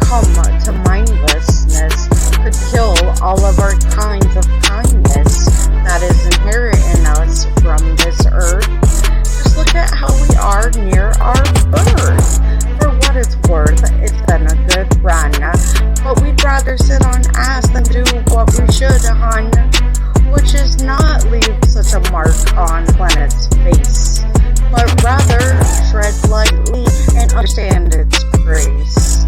come to mindlessness could kill all of our kinds of kindness that is inherent in us from this earth. Just look at how we are near our birth. For what it's worth, it's been a good run, but we'd rather sit on ass than do what we should, hun, which is not leave such a mark on planet's face, but rather tread lightly and understand its grace,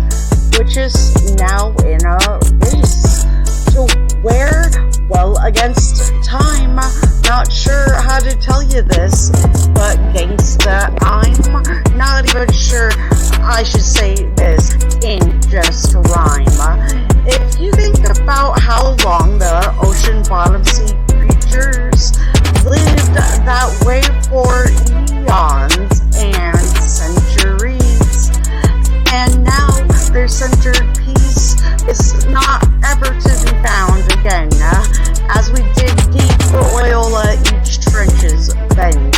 which is now in a race to where, well, against time. Not sure how to tell you this, but gangsta, I'm not even sure I should say this in just rhyme. If you think about how long the ocean bottom sea creatures lived that way for eons and centuries, and now their centered piece is not ever to be found again, as we dig deep for oil each trench's bend,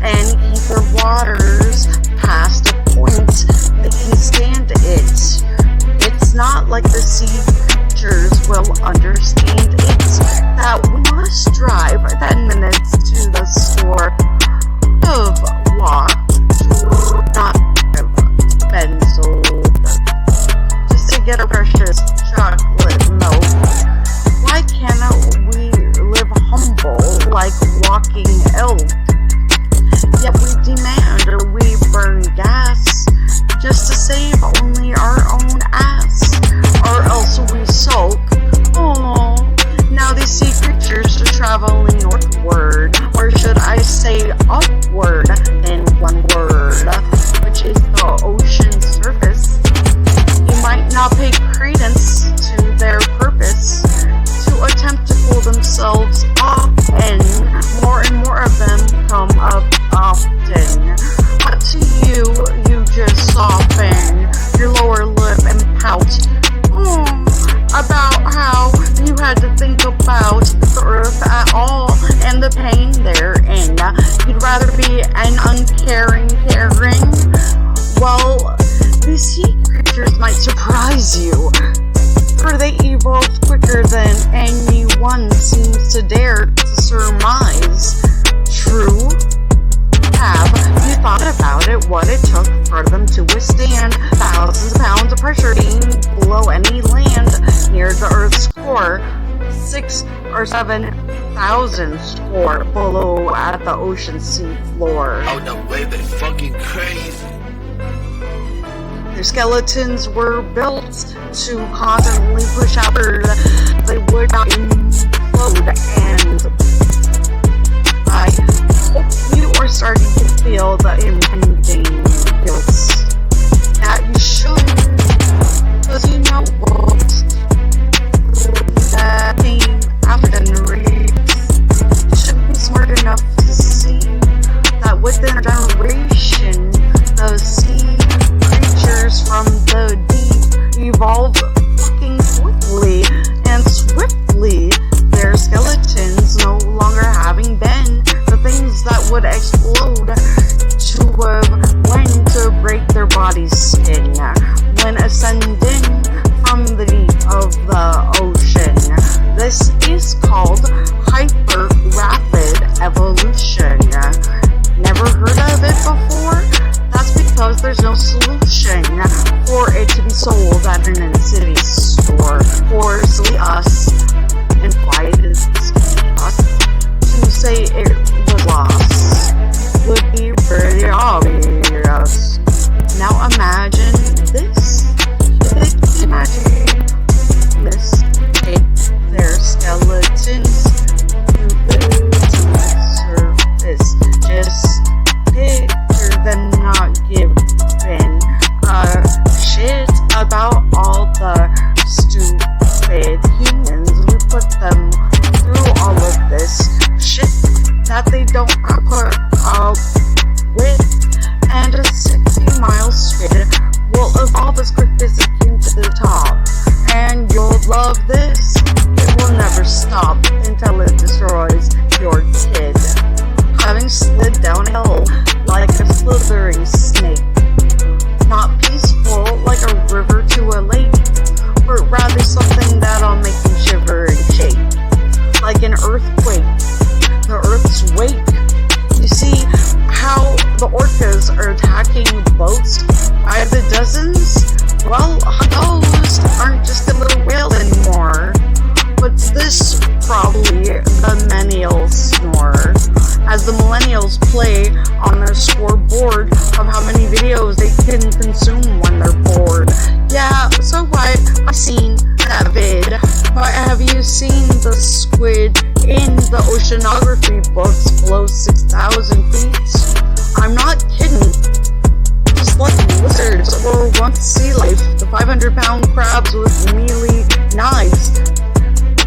and keep their waters past a point that can stand it. It's not like the sea creatures will understand it, that we must drive 10 minutes to the store of walk, not been sold, just to get a precious chocolate milk. Why can't we live humble like walking elk? Yet we demand we burn gas just to save only our own ass, or else we sulk. Oh, now these sea creatures are traveling northward, or should I say upward in one word, which is the ocean surface. You might not pay credence to their purpose to attempt to pull themselves off, and more of them come up often. But to you just soften your lower lip and pout about how you had to think about the earth at all and the pain therein. You'd rather be an uncaring caring. Well, these sea creatures might surprise you, for they evolved quicker than anyone seems to dare to surmise. True? Have you thought about it, what it took for them to withstand thousands of pounds of pressure being below any land near the Earth's core, 6 or 7,000 score below at the ocean sea floor? Oh, the way they fucking crazy. Their skeletons were built to constantly push outward. They would not implode, and I hope you are starting to feel the impending guilt that you should, because you know what, that came after generations should be smart enough to see that within a generation, the sea creatures from the deep evolve fucking quickly and swiftly, their skeletons no longer having been the things that would explode to when to break their body's skin when ascending from the deep of the ocean. This is called hyper-rapid evolution. Never heard of it before? That's because there's no solution for it to be sold at an inner-city store. Or silly us, and why is us to say it was lost would be pretty obvious. Now imagine this. Imagine this. Take their skeletons to the surface. Just picture them not giving a shit about all the stupid humans who put them through all of this shit that they don't put up with, and a 60-mile squid will evolve I've seen that vid. But have you seen the squid in the oceanography books below 6,000 feet? I'm not kidding. Just like lizards or once sea life, the 500-pound crabs with mealy knives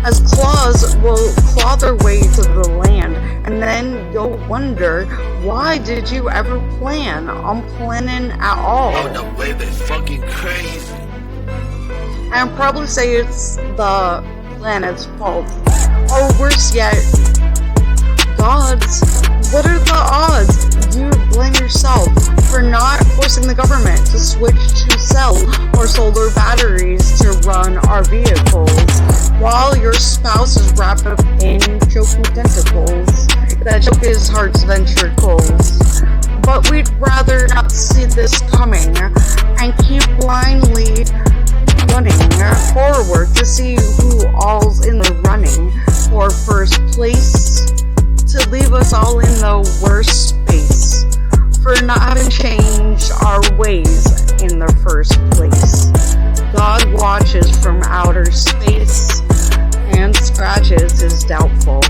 as claws will claw their way to the land, and then you'll wonder, why did you ever plan on planning at all? Oh, the way they fucking crazy. And probably say it's the planet's fault. Or worse yet, God's. What are the odds you blame yourself for not forcing the government to switch to cell or solar batteries to run our vehicles, while your spouse is wrapped up in choking tentacles? That joke is heart's ventricles. But we'd rather not see this coming and keep blindly running forward to see who all's in the running for first place, to leave us all in the worst space for not having changed our ways in the first place. God watches from outer space and scratches his doubtful